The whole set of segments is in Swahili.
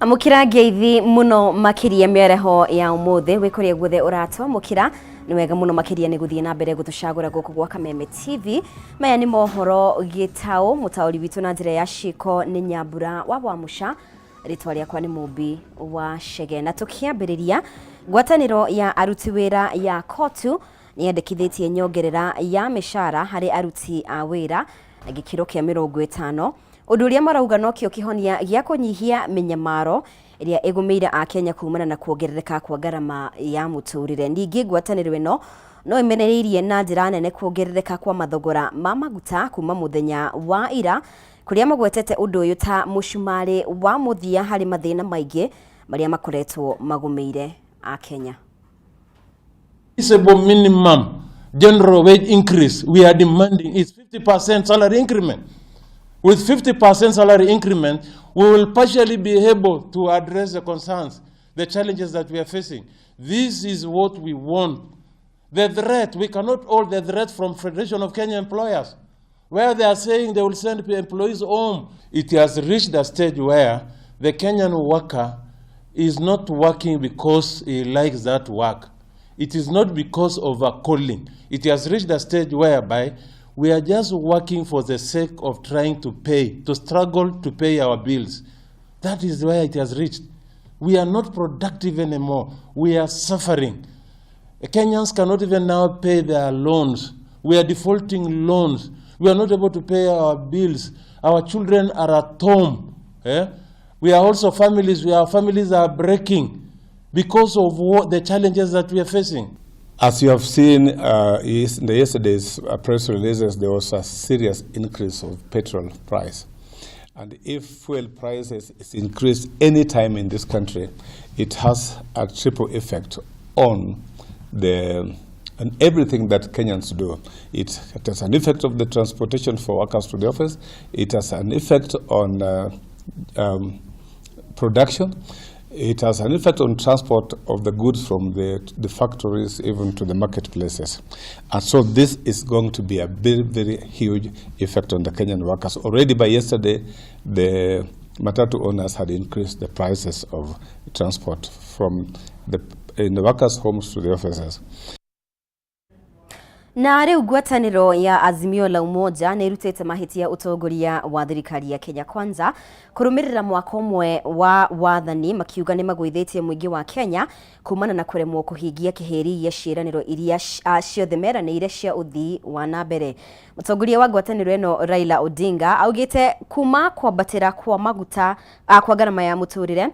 Amukira ngeithi muno makiria mĩareho ya umuthi wikuria guothe uratwa mukira ni wega muno makiria ni guthie na mbere gutucagura guku gwa Kameme TV. Maya ni mohoro Gitau mutauri witu na njira ya shiko ni Nyambura wa musha ritwa riakwa ni Mumbi wa Shege. Na tukiambiriria ngwataniro ya aruti wira ya kotu ni yendekithitie nyongerera ya mishara hari aruti a wira na gikiro kia 50. Undu uria marauga no kio kihonia gia kunyihia minyamaro iria igumeire a Kenya kumana na kuongerereka kwa garama ya muturire. Ningi ngwataniro ino no imenereirie na njira nene kuongerereka kwa mathogora ma maguta kuma muthenya wa ira kuria magwetete undu uyu ta mushumari wa muthia hari mathina maingi maria makoretwo magumeire a Kenya. Feasible minimum general wage increase we are demanding is 50% salary increment. With 50% salary increment, we will partially be able to address the concerns, the challenges that we are facing. This is what we want. The threat, we cannot hold the threat from Federation of Kenya Employers, where they are saying they will send employees home. It has reached a stage where the Kenyan worker is not working because he likes that work. It is not because of a calling. It has reached a stage whereby we are just working for the sake of trying to pay, to struggle to pay our bills. That is where it has reached. We are not productive anymore. We are suffering. Kenyans cannot even now pay their loans. We are defaulting loans. We are not able to pay our bills. Our children are at home. We are also families. Our families are breaking because of the challenges that we are facing. As you have seen in the yesterday's press releases, there was a serious increase of petrol price. And if fuel prices is increased any time in this country, it has a triple effect on everything that Kenyans do. It has an effect of the transportation for workers to the office. It has an effect on production. It has an effect on transport of the goods from the factories even to the marketplaces. And so this is going to be a very, very huge effect on the Kenyan workers. Already by yesterday, the matatu owners had increased the prices of transport from in the workers' homes to the offices. Na riu ngwataniro ya Azimio la Umoja ni irutite mahitia utongoria wa thirikari ya Kenya Kwanza kurumirira mwaka umwe wa wathani makiuga ni magwithitie muingi wa Kenya kumana na kuremwo kuhingia kiheri ya ciraniro iria ciothe meranire cia uthii wa nambere. Mutongoria wa ngwataniro eno Raila Odinga augite kuma kwambatira kwa maguta kwa garama ya muturire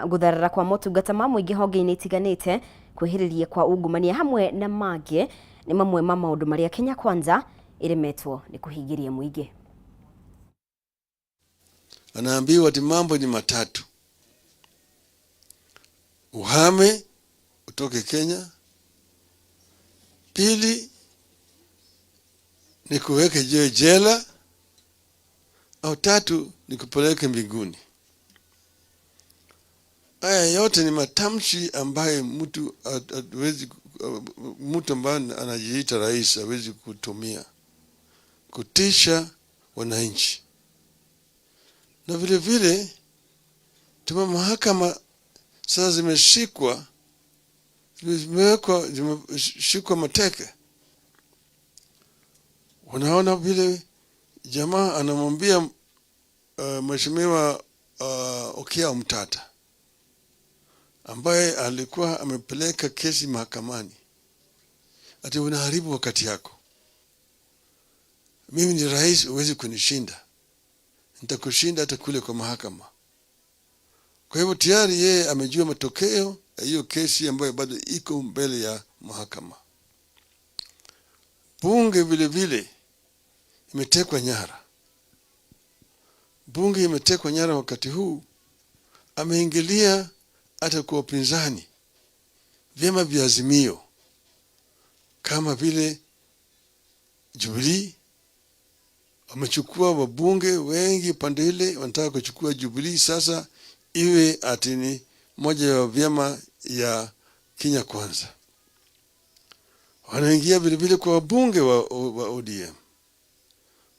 gutharara kwa motungata ma muingi honge-ini itiganite kwihiriria kwa ungumania hamwe na mangĩ ni mamwe ma maundu maria Kenya Kwanza iremetwo ni kuhingiria muingi. Anaambiwa ati mambo ni matatu: uhame utoke Kenya, pili ni kuweke jela, au tatu ni kupeleke mbinguni. Haya yote ni matamshi ambaye mtu ambaye anajiita rais hawezi kutumia kutisha wananchi. Na vile vile tuma mahakama sasa zimeshikwa mateke. Unaona vile jamaa anamwambia mheshimiwa Okia Omtata ambaye alikuwa amepeleka kesi mahakamani, ati unaharibu wakati yako. Mimi ni rais, huwezi kunishinda. Nitakushinda hata kule kwa mahakama. Kwa hivyo tayari yeye amejua matokeo ya hiyo kesi ambayo bado iko mbele ya mahakama. Bunge vile vile imetekwa nyara. Bunge imetekwa nyara wakati huu. Ameingilia hata kwa upinzani, vyama vya Azimio kama vile Jubilee. Wamechukua wabunge wengi pande ile, wanataka kuchukua Jubilee sasa iwe atini moja ya vyama ya Kenya Kwanza. Wanaingia vile vile kwa wabunge wa ODM.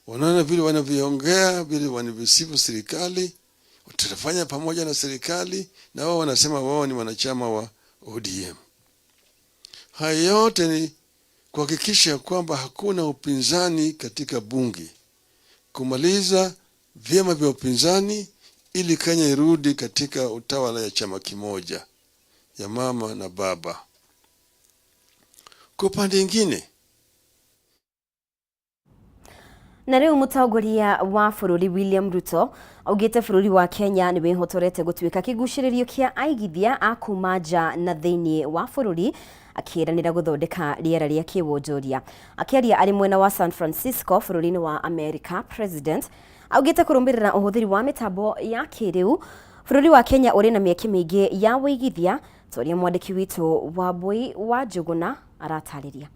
Wanaona vile wanavyoongea, vile wanavyosifu serikali, tutafanya pamoja na serikali, na wao wanasema wao ni wanachama wa ODM. Haya yote ni kuhakikisha kwamba hakuna upinzani katika bunge, kumaliza vyama vya upinzani ili Kenya irudi katika utawala ya chama kimoja ya mama na baba. Kwa upande mwingine, na riu mutongoria wa bururi William Ruto augite bururi wa Kenya ni wihotorete gutuika kiguciririo kia aigithia a kuma nja na thiini wa bururi, akiranira guthondeka riera ria kiwonjoria. Akiaria ari mwena wa San Francisco bururi-ini wa America, President augite kurumbirira uhuthiri wa mitambo ya kiriu, bururi wa Kenya uri na mieke mingi ya wigithia. Toria mwandiki witu wa Bui wa Njuguna aratariria.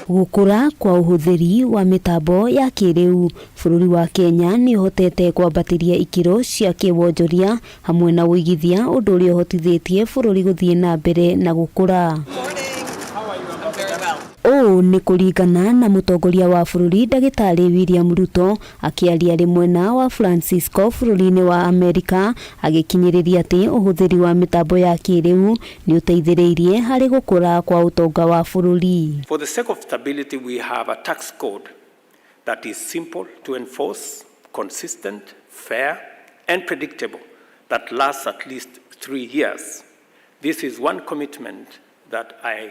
Gukura kwa uhuthiri wa mitambo ya kiriu, bururi wa Kenya ni hotete kwambatiria ikiro cia kiwonjoria hamwe na wigithia, undu uria hotithitie bururi guthie na mbere na gukura. Ni kuringana na mutongoria wa bururi Ndagitari William Ruto akiaria ri mwena wa Francisco bururi-ini wa America, agikinyiriria ati uhuthiri wa mitambo ya kiriu ni uteithiriirie hari gukura kwa utonga wa bururi. For the sake of stability, we have a tax code that is simple to enforce, consistent, fair and predictable, that lasts at least 3 years. This is one commitment that I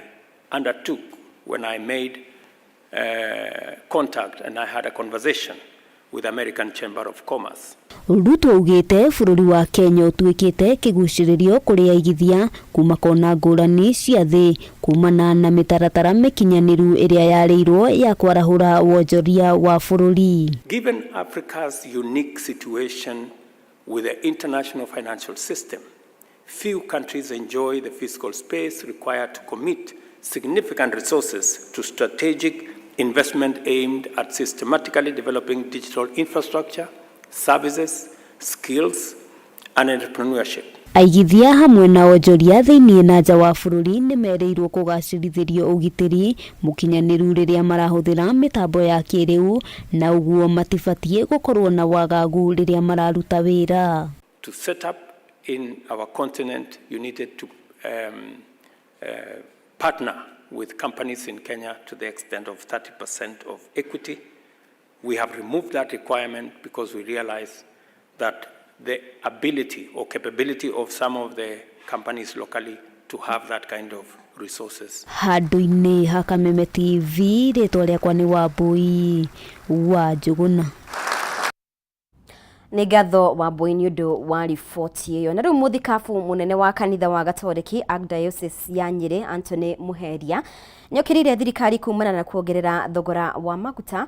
undertook when I made contact and I had a conversation with the American Chamber of Commerce. Ruto ugite bururi wa Kenya utuikite kiguciririo kuri aigithia kuma kona ngurani cia thi kumana na mitaratara mikinyaniru iria yareirwo ya kwarahura wonjoria wa bururi. Given Africa's unique situation with the international financial system, few countries enjoy the fiscal space required to commit significant resources to strategic investment aimed at systematically developing digital infrastructure, services, skills and entrepreneurship. Aigithia hamwe na wonjoria thiini na nja wa bururi ni mereirwo kugacirithirio ugitiri mukinyaniru riria marahuthira mitambo ya kiriu, na uguo matibatie gukorwo na wagagu riria mararuta wira. To set up in our continent, you needed to partner with companies in Kenya to the extent of 30% of equity. We have removed that requirement because we realize that the ability or capability of some of the companies locally to have that kind of resources. Handu-ini ha Kameme TV, ritwa riakwa ni Wambui wa Njuguna. Ni gatho wa Bui ni undu wa riboti iyo. Na riu muthikabu munene wa kanitha wa Gatoreki Archdiocese ya Nyeri Anthony Muheria nyokirire thirikari kumana na kuongerera thogora wa maguta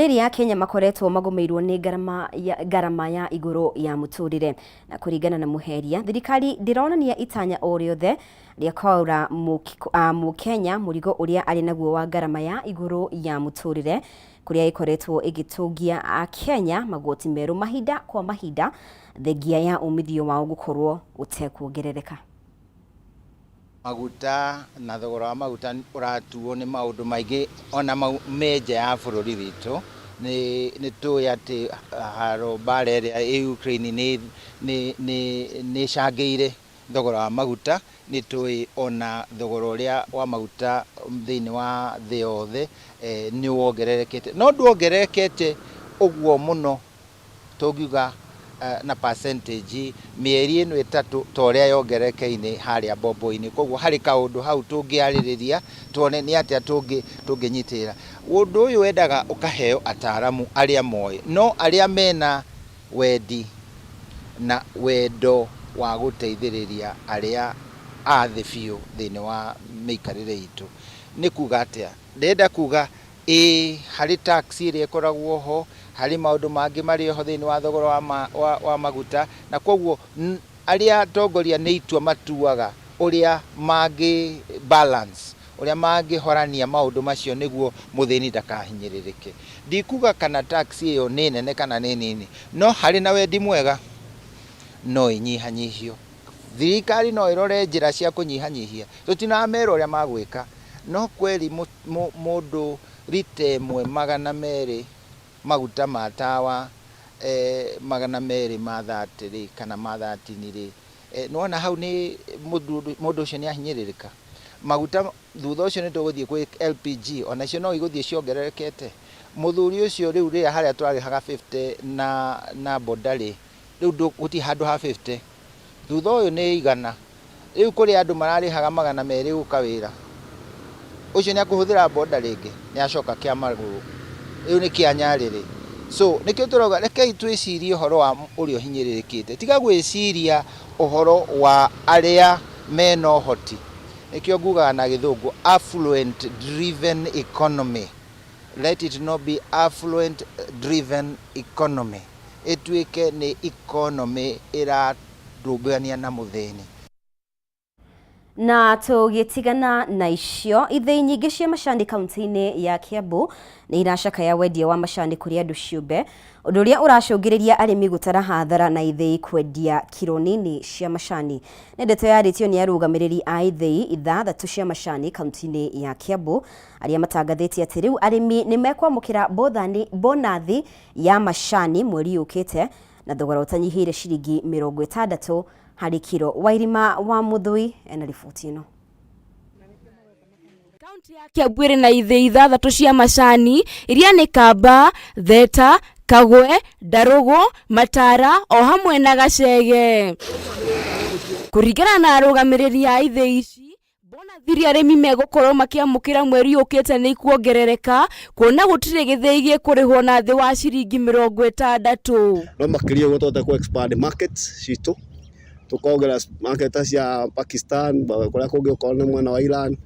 ya Kenya makoretwo magomeirwo ni garama ya iguru ya muturire. Na kuringana na Muheria, thirikari ndironania itanya o riothe ria kwaura Mukenya murigo uria ari naguo wa garama ya iguru ya muturire, kuria ikoretwo igitungia a Kenya magoti meru mahinda kwa mahinda thengia ya umithio wao gukorwo utekuongerereka. Maguta na thogora wa maguta uratuo ni maundu maingi ona meja ya bururi witu ni tuya ati haro bare ya Ukraine ni shangeire thogora wa maguta, ni tui ona thogora uria wa maguta thiini wa thi yothe ni wongererekete, no nduongererekete uguo muno tugiuga na percentage mieri ino itatu toria yongerekeine haria bombo-ini. Koguo hari kaundu hau tungiaririria tuone ni atia tunginyitira undu uyu wendaga ukaheo ataramu aria moe, no aria mena wendi na wendo wa guteithiriria aria athi biu thiini wa mikarire itu. Ni kuga atia ndenda kuga hari tax iria ikoragwo ho, hari maundu mangi mari ho thiini wa thogora wa maguta, na koguo aria tongoria ni itua matuaga uria mangi balance, uria mangi horania maundu macio niguo muthini ndakahinyiririke. Ndikuga kana tax iyo ni nene kana ni nini, no hari na wendi mwega no inyihanyihio. Thirikari no irore njira cia kunyihanyihia, tutinamera uria magwika, no kweli mundu rite mwe 200 maguta matawa magana meri ma 30 ri kana ma 30 ri nona hau ni mundu ucio ni ahinyiririka maguta thutha ucio ni tuguthie kwi LPG ona cio no iguthie ciongererekete muthuri ucio riu ria haria twarihaga 50 na bodari riu guti handu ha 50 thutha uyu ni igana riu kuri andu mararihaga magana meri guka wira ucio ni akuhuthira boda ringi ni acoka kia maguru riu ni kianyariri so nikio turoga rekei twicirie uhoro wa urio hinyiririkite tiga gwiciria uhoro wa aria meno hoti nikio nguga na githungu affluent driven economy. Let it not be affluent driven economy. Ituike ni economy iradubania na muthini. Na tugitigana na icio ithei nyingi cia macani kaunti-ini ya Kiambu ni iracakaya wendia wa macani kuri andu ciumbe undu uria uracungiriria arimi gutara hathara na ithei kwendia kiro nini cia macani. Ni ndeto yaritio ni arugamiriri a ithei ithathatu cia macani kaunti-ini ya Kiambu aria matangathitie ati riu arimi ni mekwamukira bonathi ya macani mweri ukite na thogora utanyihire ciringi 60 hari kiro. Wairima wa Muthui ena riboti ino. Kaunti ya Kiambu iri na ithei ithathatu cia macani iria ni Kamba, Theta, Kagwe, Darugu, Matara o hamwe na Gacege. Kuringana na arugamiriri a ithei ici bona thiri arimi megukorwo makiamukira mweri ukite ni kuongerereka kuona gutire githei gie kurihwo na thi wa ciringi 60. No makiria gutote ku expand markets citu tukogera market cia Pakistan kuria kungi ukona mwana wa Iran,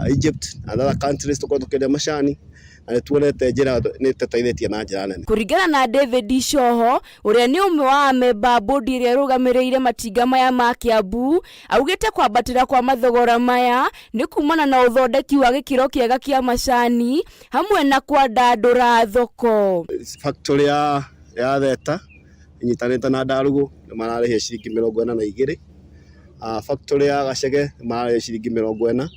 Egypt and other countries tukotukenia macani na tuonete njira ni tutaithitie na njira nene. Kuringana na David Shoho uria ni umwe wa memba bodi iria rugamirire matinga maya ma Kiambu augite kwambatira kwa mathogora maya ni kumana na uthondeki wa gikiro kiega kia macani hamwe na kwandandura thoko. Factory ya Theta inyitanite na Darugu mararihia ciringi 42. Factory ya Gacege mararihia ciringi 40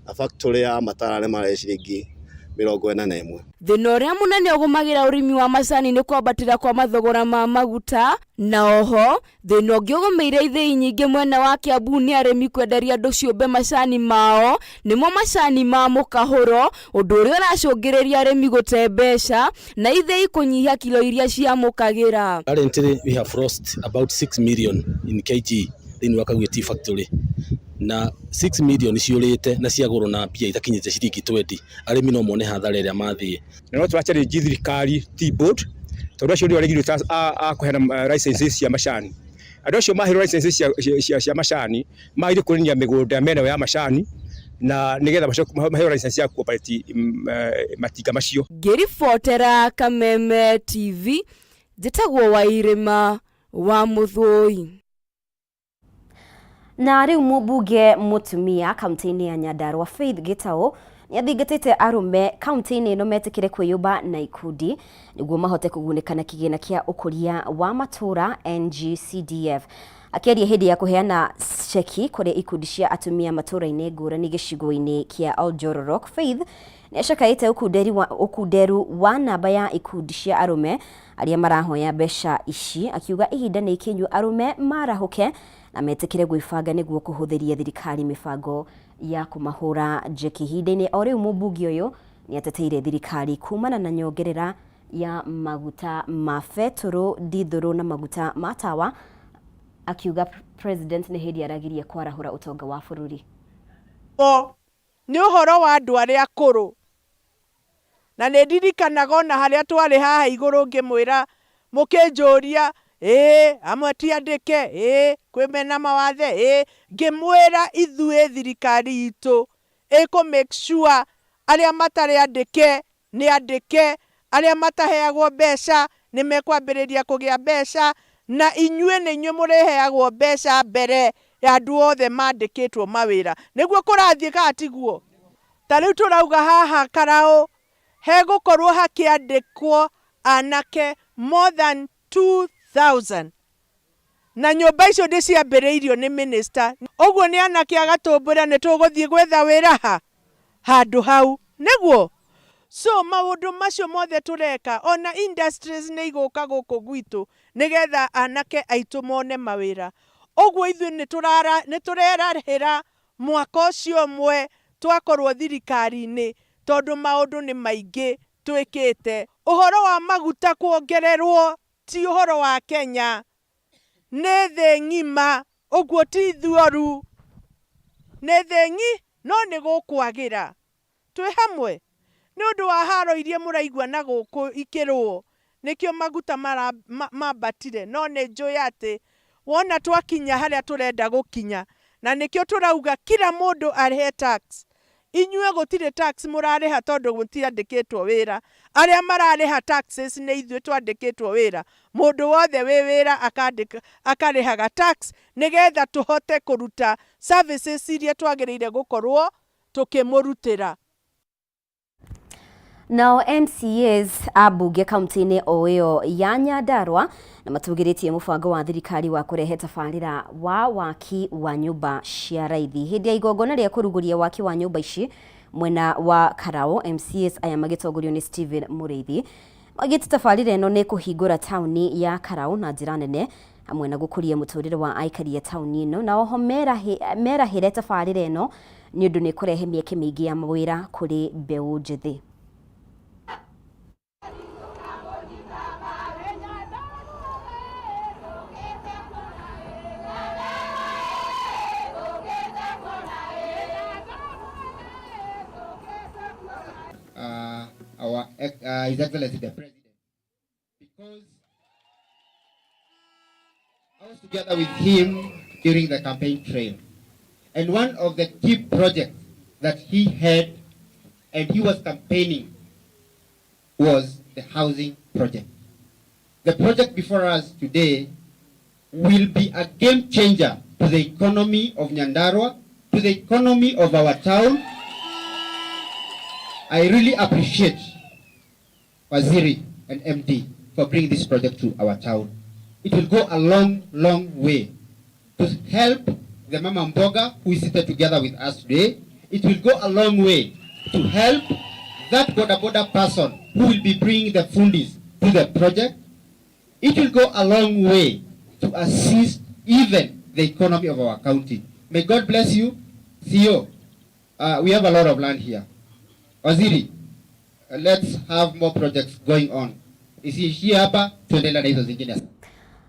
na factory ya Matara mararihia ciringi 41. Thina uria munene ugumagira urimi wa macani ni kwambatira kwa mathogora ma maguta na oho thina ungi ugumeire ithei nyingi mwena wa Kiambu ni arimi kwenderia andu ciumbe macani mao nimo macani ma mukahuro undu uria uracungiriria arimi gute mbeca na ithei kunyihia kilo iria ciamukagira. Currently we have lost about 6 million in kg in Kagwe Tea Factory na 6 million ciurite na ciagurwo na mbia itakinyite ciringi 20 arimi no mone hathara iria mathie no twachari thirikari tea board tondu acio ndio regulator a kuhena licenses cia macani andu acio mahiro licenses cia macani maire kurinia migunda mena ya macani na nigetha mahiro license ya kuoperate matinga macio. Ngiribotera Kameme TV njitagwo Wairima wa Muthui. Na riu mubunge mutumia kaunti-ini ya Nyandarua Faith Gitau ni athingatite arume kaunti-ini ino metikire kwiyumba na ikundi niguo mahote kugunika na kigina kia ukuria wa matura NGCDF. Akiaria hindi ya kuheana cheki kuri ikundi cia atumia matura-ini ngurani gicigo-ini kia Oljororok, Faith ni acakaite ukunderu wa namba ya ikundi cia arume aria marahoya mbeca ici, akiuga ihinda ni ikinyu arume marahuke na metikire gwibanga niguo kuhuthiria thirikari mibango ya kumahura jeki. Ihinda-ini o riu mubunge uyu ni ateteire thirikari kumana na nyongerera ya maguta ma beturu, dithuru na maguta ma tawa, akiuga president ni hindi aragiria kwarahura utonga wa bururi. Ni uhoro wa andu aria akuru na ni ndirikanaga ona haria twari haha iguru ngimwira mukinjuria amwe ti andike kwimena mawathe ngimwira ithue thirikari itu iko make sure aria matari andike ni andike, aria mataheagwo mbeca ni mekwambiriria kugia mbeca na inyue ni inyue mureheagwo mbeca mbere ya andu othe mandikitwo mawira niguo kurathie gatiguo. Ta riu turauga haha Karao hegukorwo hakiandikwo anake more than 2,000 na nyumba icio ndiciambiriirio ni minister. Uguo ni anake agatumbura ni tuguthie gwetha wira handu hau niguo. So maundu macio mothe tureka ona industries nĩ igũka gũkũ gwitũ nigetha anake aitũ mone mawĩra. Ũguo ithuĩ nĩ turerahĩra mwaka ũcio ũmwe twakorwo thirikari-inĩ tondũ maũndũ nĩ maingĩ twĩkĩte. Ũhoro wa maguta kuongererwo ti ũhoro wa Kenya, nĩ thĩ ng'ima, ũguo ti thuoru, nĩ thĩ no nĩ gũkwagĩra. Twĩ hamwe nĩ ũndũ wa haro iria mũraigua na gũkũ ikĩrwo nĩkĩo maguta mambatire, no nĩ njũĩ atĩ wona twakinya harĩa tũrenda gũkinya na nĩkĩo tũrauga kila mũndũ arĩhe tax. Inyuĩ gũtirĩ tax mũrarĩha tondũ mũtiandĩkĩtwo wĩra. Arĩa mararĩha taxes nĩ ithuĩ twandĩkĩtwo wĩra. Mũndũ wothe wĩ wĩra akarĩhaga tax nĩgetha tũhote kũruta services iria twagĩrĩire gũkorwo tũkĩmũrutĩra. Nao MCAs a mbunge kaunti-inĩ o ĩyo ya Nyandarua na matugĩrĩtie mũbango wa thirikari wa kũrehe tabarĩra wa waki wa nyũmba cia raithi. Hĩndĩ ya igongona rĩa kũrugũria waki wa nyũmba ici mwena wa Karau, MCAs aya magĩtongorio nĩ Stephen Mũrĩithi magĩte tabarĩra ĩno nĩ kũhingũra taũni ya Karau na njĩra nene hamwe na gũkũria mũtũrĩre wa aikari a taũni ĩno, na oho merahĩre tabarĩra ĩno nĩ ũndũ nĩ kũrehe mĩeke mĩingĩ ya mawĩra kũrĩ mbeũ njĩthĩ. His Excellency the President, because I was together with him during the campaign trail, and one of the key projects that he had and he was campaigning was the housing project. The project before us today will be a game changer to the economy of Nyandarua, to the economy of our town. I really appreciate Waziri and MD for bringing this project to our town. It will go a long, long way to help the Mama Mboga who is seated together with us today. It will go a long way to help that boda person who will be bringing the fundis to the project. It will go a long way to assist even the economy of our county. May God bless you. Theo, we have a lot of land here. Waziri, let's have more projects going on. Isiishie hapa, tuendelee na hizo zingine.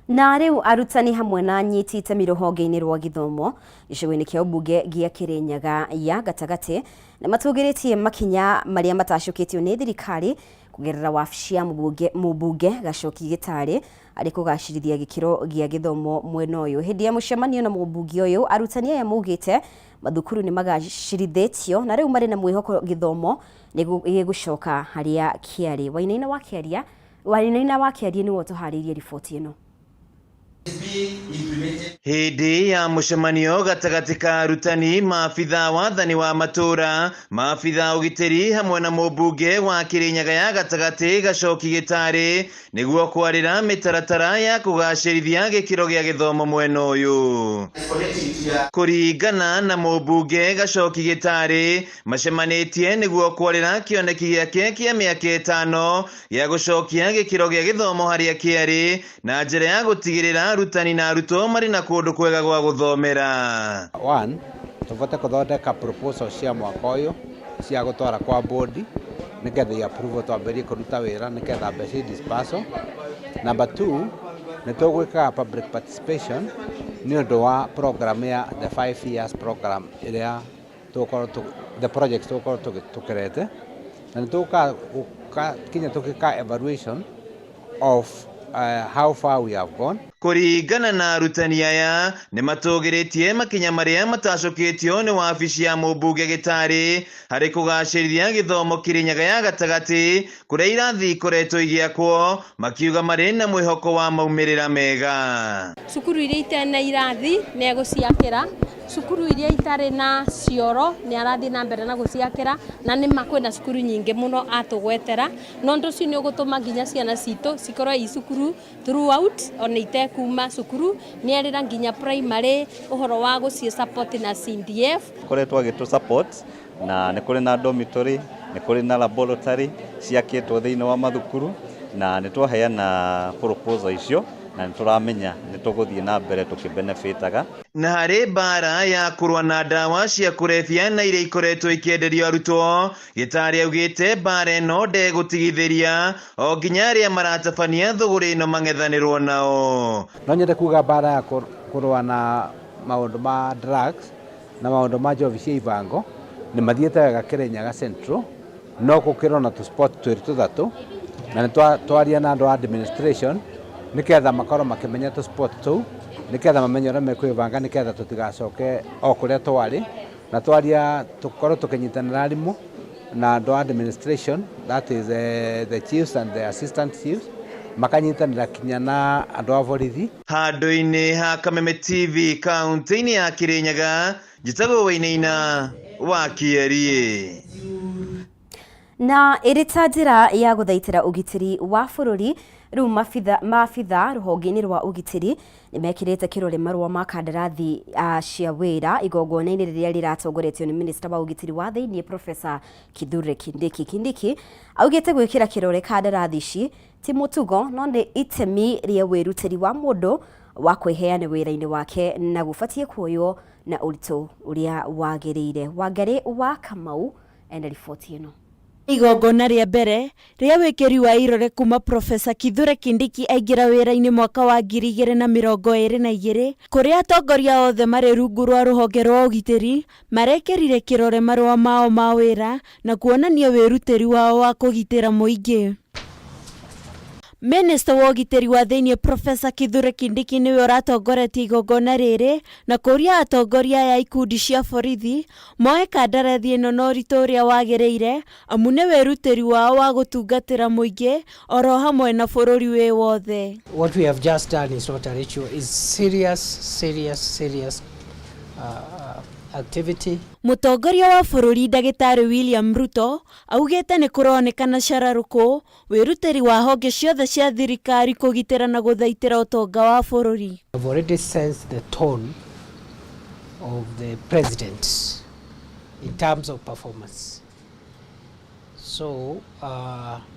Na rĩu arutani hamwe na nyiti itemi rũhonge-inĩ rwa gĩthomo gĩcigo-inĩ kĩa ũmbunge gĩa Kĩrĩnyaga ya gatagatĩ na matũgĩrĩtie makinya marĩa matacũkĩtio nĩ thirikari kũgerera wabici ya mũmbunge Gacoki Gĩtarĩ arĩ kũgacĩrithia gĩkĩro gĩa gĩthomo mwena ũyũ. Hĩndĩ ya mũcemanio na mũmbunge ũyũ, arutani aya maugĩte mathukuru nĩ magacĩrithĩtio na rĩu marĩ na mwĩhoko gĩthomo nĩ gĩgũcoka harĩa kĩarĩ. Wainaina wa Kĩarie nĩwe ũtũharĩirie riboti ĩno. Hĩndĩ ya mũcemanio gatagatĩ ka arutani, maabitha wathani wa matũra, maabitha ũgitĩri hamwe na mũmbunge wa Kĩrĩnyaga ya gatagatĩ Gacoki Gĩtarĩ nĩguo kwarĩra mĩtaratara ya kũgacĩrithia gĩkĩro gĩa gĩthomo mwena ũyũ. Kũringana na mũmbunge Gacoki Gĩtarĩ, macemanĩtie nĩguo kwarĩra kĩoneki gĩake kĩa mĩaka 5 gĩa gũcokia gĩkĩro gĩa gĩthomo harĩa kĩarĩ na njĩra ya gũtigĩrĩra arutani na arutwo marĩ na kũndũ kwega gwa gũthomera. One, tũbate kũthondeka proposal cia mwaka ũyũ cia gũtwara kwa board nĩgetha approve twambĩrĩrie kũruta wĩra nĩgetha mbeca dispersal. Number 2, nĩ tũgwĩka public participation nĩ ũndũ wa program ya the 5 years program ĩrĩa the projects tũkorwo tũkĩrete na nĩ tũkinya tũgĩka evaluation of how far we have gone. Kũringana na arutani aya nĩ matũgĩrĩtie makinya marĩa matacũkĩtio nĩ wabici ya mũmbunge Gĩtarĩ harĩ kũgacĩrithia gĩthomo Kĩrĩnyaga ya gatagatĩ kũrĩa irathi ikoretwo igĩakwo, makiuga marĩ na mwĩhoko wa maumĩrĩra mega. Cukuru iria itena irathi nĩ egũciakĩra, cukuru iria itarĩ na cioro nĩ arathiĩ na mbere na gũciakĩra, na nĩ makwĩna cukuru nyingĩ mũno atũgwetera, no ũndũ ũcio nĩ ũgũtũma nginya ciana citũ cikorwo i cukuru throughout ona itekuma cukuru, nĩ arĩra nginya primary ũhoro wa gũciĩ support na CDF. Koretwo agĩtũ support na nĩ kũrĩ na dormitory nĩ kũrĩ na laboratory ciakĩtwo thĩinĩ wa mathukuru na nĩ twaheana proposal icio na nĩ tũramenya nĩ tũgũthiĩ na mbere tũkĩbenefitaga. Na harĩ mbara ya kũrũa na ndawa cia kũrebia na iria ikoretwo ikĩenderio arutwo, Gitari augĩte mbara ĩno ndegũtigithĩria o nginya arĩa maratabania thũgũrĩ ĩno mang'ethanĩrwo nao. No nyende kuga mbara ya kũrũa na maũndũ ma drugs na maũndũ ma njovi cia ibango nĩ mathiĩte wega Kirinyaga Central, no gũkĩrwo na tũspot twĩrĩ tũthatũ na nĩ twaria na andũ a administration nĩketha makorwo makĩmenya tũspot tũu, nĩketha mamenye ũrĩa mekwĩbanga nĩketha tũtigacoke o kũrĩa twarĩ, na twaria tũkorwo tũkĩnyitanĩra arimũ na andũ a administration, that is the chiefs and the assistant chiefs, makanyitanĩra kinya na andũ a borithi. Handũ-inĩ ha Kameme TV kaunti-inĩ ya Kirinyaga, Gitau Wainaina wa Kĩarie. Na ĩrĩ ta njĩra ya gũthaitĩra ũgitĩri wa bũrũri, rĩu maabitha rũhonge-inĩ rwa ũgitĩri nĩ mekĩrĩte kĩrore marũa ma kandarathi cia wĩra igongona-inĩ rĩrĩa rĩratongoretio nĩ minista wa ũgitĩri wa thĩinĩ Profesa Kithure Kindiki. Augĩte gwĩkĩra kĩrore kandarathi ici ti mũtugo no nĩ itemi rĩa wĩrutĩri wa mũndũ wa kwĩheana wĩra-inĩ wake na gũbatiĩ kuoywo na ũritũ ũrĩa wagĩrĩire. Wangari wa Kamau ena riboti ĩno. Igongona rĩa mbere rĩa wĩkĩri wa irore kuma Profesa Kithure Kindiki aingĩra wĩra-inĩ mwaka wa 2022 kũrĩa atongoria othe marĩ rungu rwa rũhonge rwa ũgitĩri marekĩrire kĩrore marũa mao ma wĩra na kuonania wĩrutĩri wao wa kũgitĩra mũingĩ. Minista wa ũgitĩri wa thĩinĩ Profesa Kithure Kindiki nĩwe ũratongoretie igongona rĩrĩ na kũria atongoria ya ikundi cia borithi moe kandarathi ĩno na ũritũ ũrĩa wagĩrĩire amu nĩ wĩrutĩri wao wa gũtungatĩra mũingĩ oro hamwe na bũrũri wĩ wothe. What we have just done is not a ritual, is serious activity. Mũtongoria wa bũrũri Ndagĩtarĩ William Ruto augĩte nĩ kũronekana cararũkũ wĩrutĩri wa honge ciothe cia thirikari kũgitĩra na gũthaitĩra ũtonga wa bũrũri. I've already sensed the tone of the president in terms of performance. So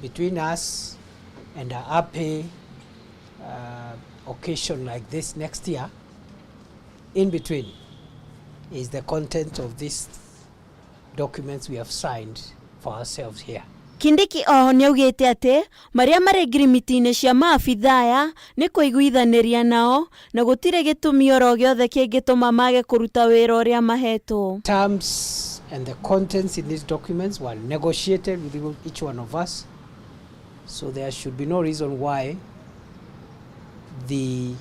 between us and a happy occasion like this next year, in between is the content of these documents we have signed for ourselves here. Kindiki oho nĩaugĩte atĩ marĩa marĩ ngirimiti-inĩ cia maabitha aya nĩ kũiguithanĩria nao na gũtirĩ gĩtũmi oro gĩothe kĩngĩtũma mage kũruta wĩra ũrĩa mahetwo. Terms and the contents in these documents were negotiated with each one of us, so there should be no reason why the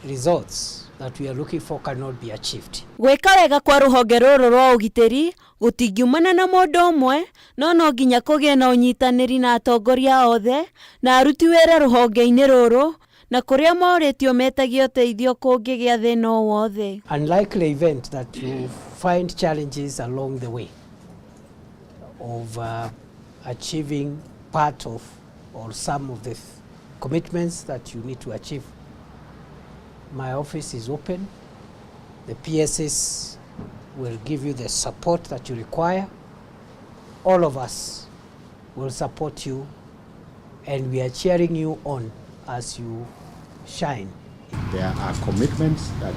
results that we are looking for cannot be achieved. Gwĩka wega kwa rũhonge rũrũ rwa ũgitĩri gũtingiumana na mũndũ ũmwe no nginya kũgĩe na ũnyitanĩri na atongoria othe na aruti wĩra rũhonge-inĩ rũrũ na kũrĩa morĩtio metagia ũteithio kũngĩgĩa thĩna o wothe. Unlikely event that you find challenges along the way of achieving part of or some of the commitments that you need to achieve. My office is open. The PSS will give you the support that you require. All of us will support you and we are cheering you on as you shine. There are commitments that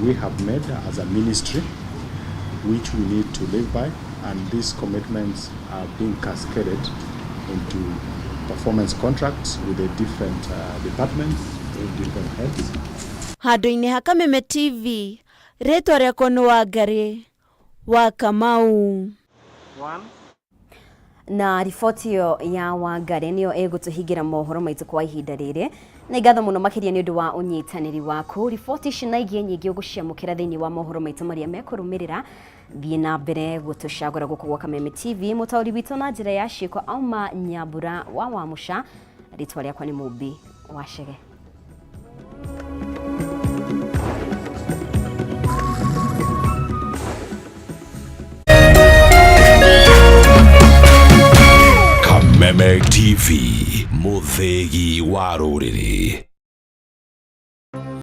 we have made as a ministry which we need to live by, and these commitments are being cascaded into performance contracts with the different departments. Handũ-inĩ ha Kameme TV, rĩtwa rĩakwa nĩ Wangari wa Kamau. Na riboti ĩyo ya Wangari nĩyo ĩgũtũhingĩra mohoro maitũ kwa ihinda rĩrĩ. Na ngatho mũno makĩria nĩ ũndũ wa ũnyitanĩri waku. Riboti ici na ingĩ nyingĩ ũgũciamũkĩra thĩinĩ wa mohoro maitũ marĩa mekũrũmĩrĩra. Thiĩ na mbere gũtũcagũra gũkũ gwa Kameme TV. Mũtaũri witũ na njĩra ya ciĩko auma Nyambura wa Wamuca. Rĩtwa rĩakwa nĩ Mũmbi wa Chege. Kameme TV, mũthĩgi wa rũrĩrĩ.